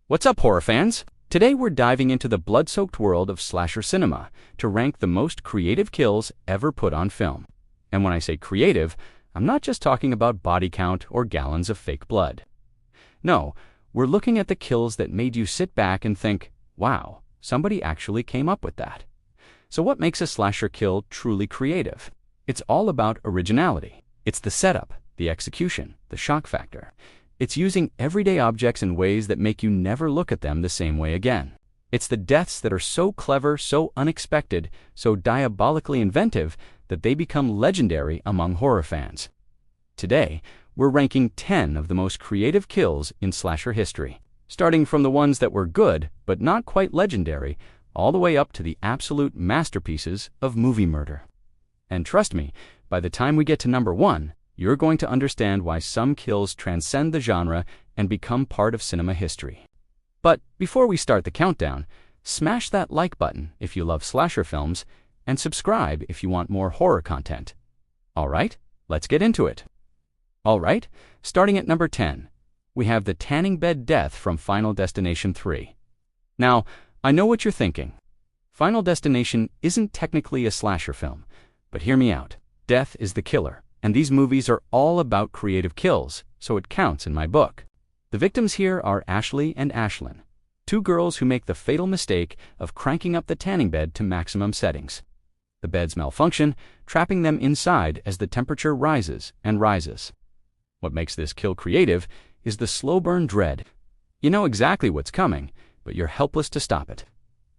What's up, horror fans? Today we're diving into the blood-soaked world of slasher cinema to rank the most creative kills ever put on film. And when I say creative, I'm not just talking about body count or gallons of fake blood. No, we're looking at the kills that made you sit back and think, wow, somebody actually came up with that. So what makes a slasher kill truly creative? It's all about originality. It's the setup, the execution, the shock factor. It's using everyday objects in ways that make you never look at them the same way again. It's the deaths that are so clever, so unexpected, so diabolically inventive that they become legendary among horror fans. Today, we're ranking 10 of the most creative kills in slasher history, starting from the ones that were good but not quite legendary, all the way up to the absolute masterpieces of movie murder. And trust me, by the time we get to number 1, you're going to understand why some kills transcend the genre and become part of cinema history. But before we start the countdown, smash that like button if you love slasher films, and subscribe if you want more horror content. Alright, let's get into it. Alright, starting at number 10, we have the tanning bed death from Final Destination 3. Now, I know what you're thinking. Final Destination isn't technically a slasher film, but hear me out. Death is the killer. And these movies are all about creative kills, so it counts in my book. The victims here are Ashley and Ashlyn, two girls who make the fatal mistake of cranking up the tanning bed to maximum settings. The beds malfunction, trapping them inside as the temperature rises and rises. What makes this kill creative is the slow burn dread. You know exactly what's coming, but you're helpless to stop it.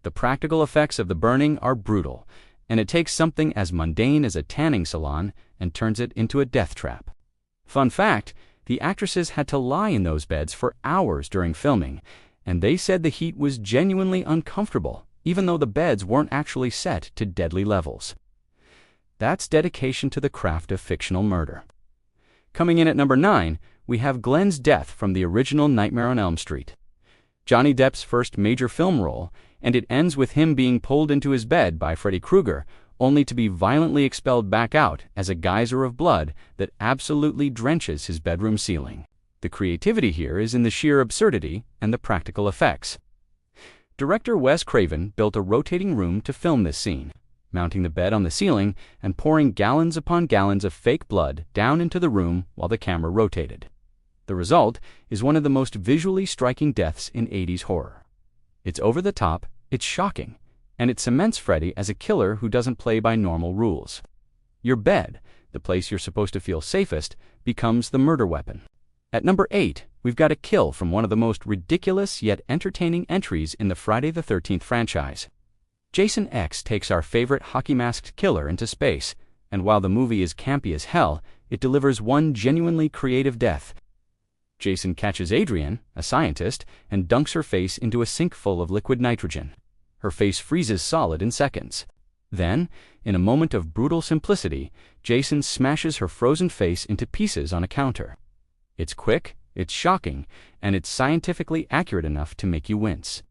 The practical effects of the burning are brutal, and it takes something as mundane as a tanning salon and turns it into a death trap. Fun fact, the actresses had to lie in those beds for hours during filming, and they said the heat was genuinely uncomfortable, even though the beds weren't actually set to deadly levels. That's dedication to the craft of fictional murder. Coming in at number 9, we have Glenn's death from the original Nightmare on Elm Street. Johnny Depp's first major film role, and it ends with him being pulled into his bed by Freddy Krueger, only to be violently expelled back out as a geyser of blood that absolutely drenches his bedroom ceiling. The creativity here is in the sheer absurdity and the practical effects. Director Wes Craven built a rotating room to film this scene, mounting the bed on the ceiling and pouring gallons upon gallons of fake blood down into the room while the camera rotated. The result is one of the most visually striking deaths in 80s horror. It's over the top, it's shocking, and it cements Freddy as a killer who doesn't play by normal rules. Your bed, the place you're supposed to feel safest, becomes the murder weapon. At number 8, we've got a kill from one of the most ridiculous yet entertaining entries in the Friday the 13th franchise. Jason X takes our favorite hockey-masked killer into space, and while the movie is campy as hell, it delivers one genuinely creative death. Jason catches Adrienne, a scientist, and dunks her face into a sink full of liquid nitrogen. Her face freezes solid in seconds. Then, in a moment of brutal simplicity, Jason smashes her frozen face into pieces on a counter. It's quick, it's shocking, and it's scientifically accurate enough to make you wince.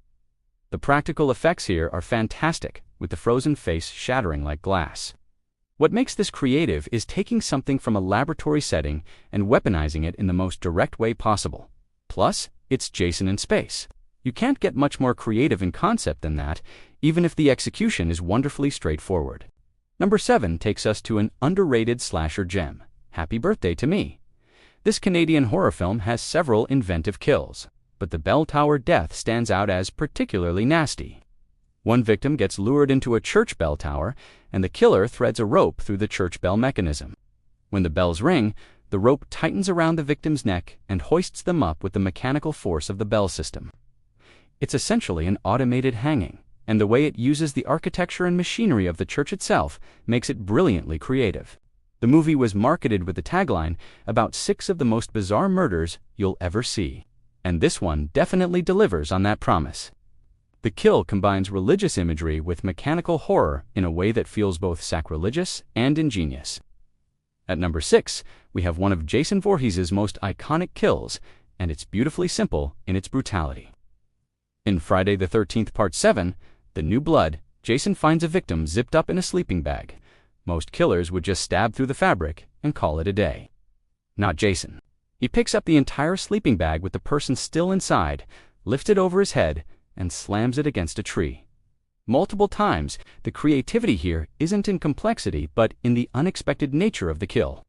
The practical effects here are fantastic, with the frozen face shattering like glass. What makes this creative is taking something from a laboratory setting and weaponizing it in the most direct way possible. Plus, it's Jason in space. You can't get much more creative in concept than that, even if the execution is wonderfully straightforward. Number 7 takes us to an underrated slasher gem, Happy Birthday to Me. This Canadian horror film has several inventive kills, but the bell tower death stands out as particularly nasty. One victim gets lured into a church bell tower, and the killer threads a rope through the church bell mechanism. When the bells ring, the rope tightens around the victim's neck and hoists them up with the mechanical force of the bell system. It's essentially an automated hanging, and the way it uses the architecture and machinery of the church itself makes it brilliantly creative. The movie was marketed with the tagline, about 6 of the most bizarre murders you'll ever see. And this one definitely delivers on that promise. The kill combines religious imagery with mechanical horror in a way that feels both sacrilegious and ingenious. At number 6, we have one of Jason Voorhees' most iconic kills, and it's beautifully simple in its brutality. In Friday the 13th Part 7, The New Blood, Jason finds a victim zipped up in a sleeping bag. Most killers would just stab through the fabric and call it a day. Not Jason. He picks up the entire sleeping bag with the person still inside, lifts it over his head, and slams it against a tree. Multiple times, the creativity here isn't in complexity but in the unexpected nature of the kill.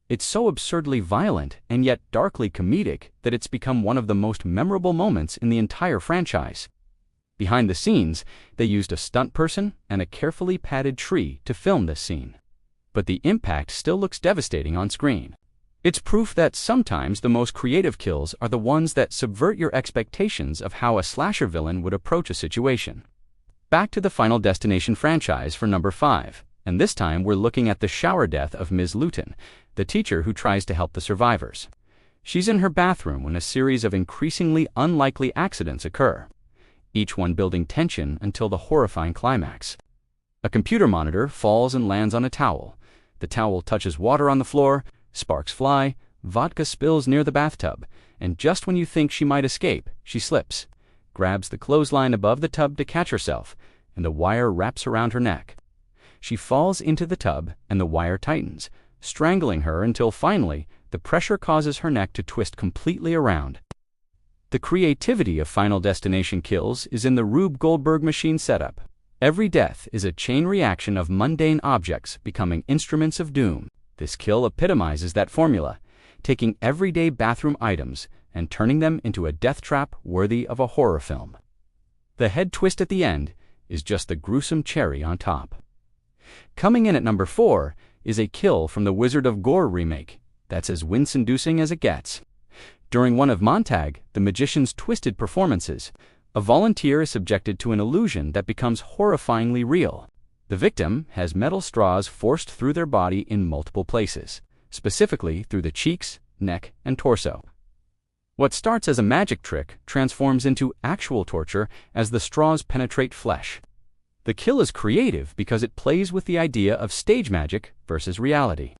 It's so absurdly violent and yet darkly comedic that it's become one of the most memorable moments in the entire franchise. Behind the scenes, they used a stunt person and a carefully padded tree to film this scene. But the impact still looks devastating on screen. It's proof that sometimes the most creative kills are the ones that subvert your expectations of how a slasher villain would approach a situation. Back to the Final Destination franchise for number 5, and this time we're looking at the shower death of Ms. Luton, the teacher who tries to help the survivors. She's in her bathroom when a series of increasingly unlikely accidents occur, each one building tension until the horrifying climax. A computer monitor falls and lands on a towel. The towel touches water on the floor, sparks fly, vodka spills near the bathtub, and just when you think she might escape, she slips, grabs the clothesline above the tub to catch herself, and the wire wraps around her neck. She falls into the tub, and the wire tightens, strangling her until finally the pressure causes her neck to twist completely around. The creativity of Final Destination kills is in the Rube Goldberg machine setup. Every death is a chain reaction of mundane objects becoming instruments of doom. This kill epitomizes that formula, taking everyday bathroom items and turning them into a death trap worthy of a horror film. The head twist at the end is just the gruesome cherry on top. Coming in at number 4 is a kill from the Wizard of Gore remake that's as wince-inducing as it gets. During one of Montag, the magician's twisted performances, a volunteer is subjected to an illusion that becomes horrifyingly real. The victim has metal straws forced through their body in multiple places, specifically through the cheeks, neck, and torso. What starts as a magic trick transforms into actual torture as the straws penetrate flesh. The kill is creative because it plays with the idea of stage magic versus reality.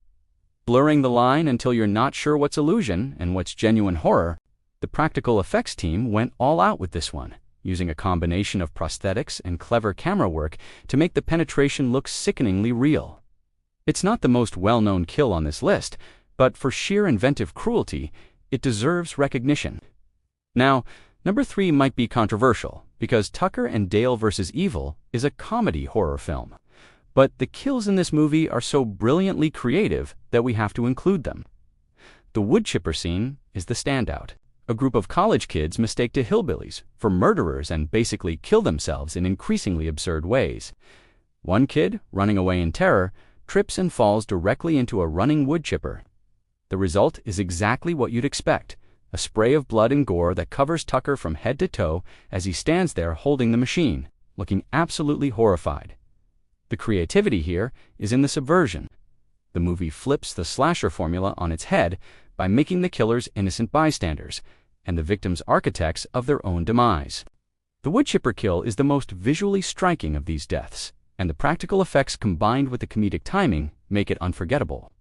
Blurring the line until you're not sure what's illusion and what's genuine horror, the practical effects team went all out with this one, using a combination of prosthetics and clever camera work to make the penetration look sickeningly real. It's not the most well-known kill on this list, but for sheer inventive cruelty, it deserves recognition. Now, number 3 might be controversial, because Tucker and Dale vs. Evil is a comedy horror film. But the kills in this movie are so brilliantly creative that we have to include them. The Woodchipper scene is the standout. A group of college kids mistake to hillbillies for murderers and basically kill themselves in increasingly absurd ways. One kid, running away in terror, trips and falls directly into a running woodchipper. The result is exactly what you'd expect, a spray of blood and gore that covers Tucker from head to toe as he stands there holding the machine, looking absolutely horrified. The creativity here is in the subversion. The movie flips the slasher formula on its head by making the killers innocent bystanders and the victims architects of their own demise. The woodchipper kill is the most visually striking of these deaths, and the practical effects combined with the comedic timing make it unforgettable.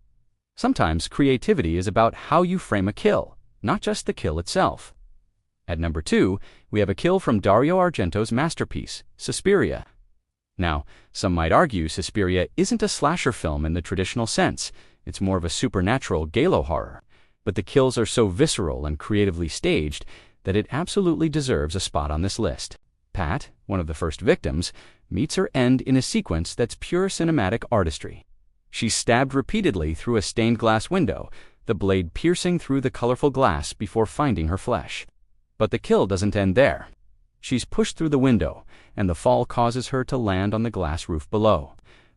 Sometimes creativity is about how you frame a kill, not just the kill itself. At number 2, we have a kill from Dario Argento's masterpiece, Suspiria. Now, some might argue Suspiria isn't a slasher film in the traditional sense. It's more of a supernatural Galo horror. But the kills are so visceral and creatively staged that it absolutely deserves a spot on this list. Pat, one of the first victims, meets her end in a sequence that's pure cinematic artistry. She's stabbed repeatedly through a stained glass window, the blade piercing through the colorful glass before finding her flesh. But the kill doesn't end there. She's pushed through the window, and the fall causes her to land on the glass roof below.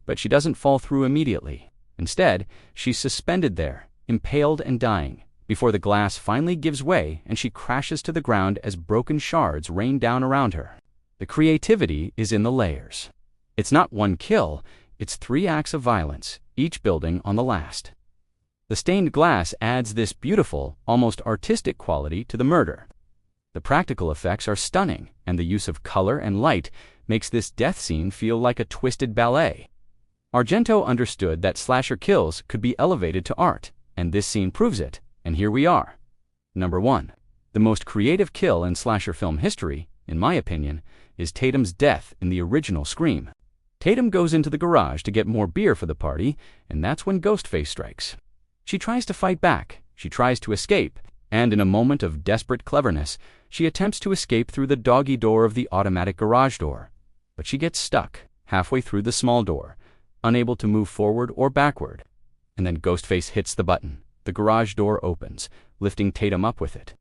But she doesn't fall through immediately. Instead, she's suspended there, impaled and dying, before the glass finally gives way and she crashes to the ground as broken shards rain down around her. The creativity is in the layers. It's not one kill, it's 3 acts of violence, each building on the last. The stained glass adds this beautiful, almost artistic quality to the murder. The practical effects are stunning, and the use of color and light makes this death scene feel like a twisted ballet. Argento understood that slasher kills could be elevated to art, and this scene proves it, and here we are. Number 1. The most creative kill in slasher film history, in my opinion, is Tatum's death in the original Scream. Tatum goes into the garage to get more beer for the party, and that's when Ghostface strikes. She tries to fight back, she tries to escape, and in a moment of desperate cleverness, She attempts to escape through the doggy door of the automatic garage door, but she gets stuck halfway through the small door, unable to move forward or backward. And then Ghostface hits the button. The garage door opens, lifting Tatum up with it.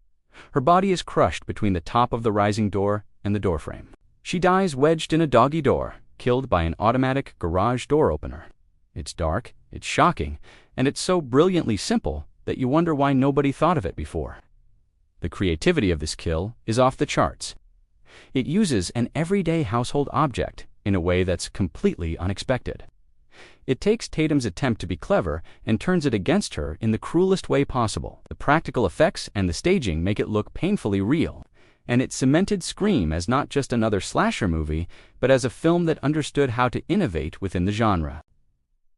Her body is crushed between the top of the rising door and the doorframe. She dies wedged in a doggy door, killed by an automatic garage door opener. It's dark, it's shocking, and it's so brilliantly simple that you wonder why nobody thought of it before. The creativity of this kill is off the charts. It uses an everyday household object in a way that's completely unexpected. It takes Tatum's attempt to be clever and turns it against her in the cruelest way possible. The practical effects and the staging make it look painfully real, and it cemented Scream as not just another slasher movie, but as a film that understood how to innovate within the genre.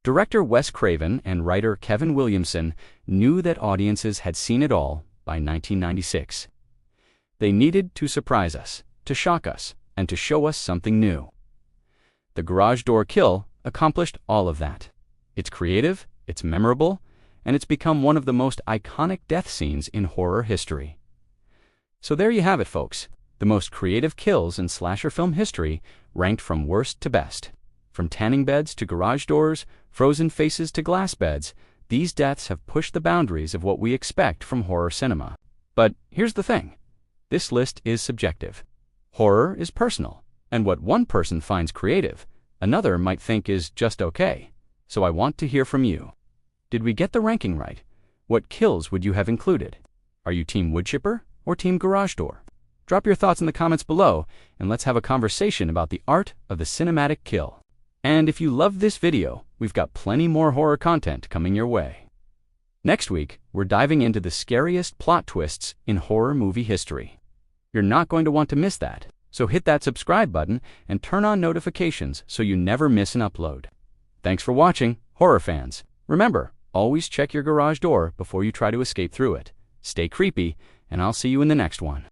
Director Wes Craven and writer Kevin Williamson knew that audiences had seen it all by 1996. They needed to surprise us, to shock us, and to show us something new. The garage door kill accomplished all of that. It's creative, it's memorable, and it's become one of the most iconic death scenes in horror history. So there you have it, folks. The most creative kills in slasher film history, ranked from worst to best. From tanning beds to garage doors, frozen faces to glass beds, these deaths have pushed the boundaries of what we expect from horror cinema. But here's the thing. This list is subjective. Horror is personal, and what one person finds creative, another might think is just okay. So I want to hear from you. Did we get the ranking right? What kills would you have included? Are you Team Woodchipper or Team Garage Door? Drop your thoughts in the comments below, and let's have a conversation about the art of the cinematic kill. And if you loved this video, we've got plenty more horror content coming your way. Next week, we're diving into the scariest plot twists in horror movie history. You're not going to want to miss that, so hit that subscribe button and turn on notifications so you never miss an upload. Thanks for watching, horror fans. Remember, always check your garage door before you try to escape through it. Stay creepy, and I'll see you in the next one.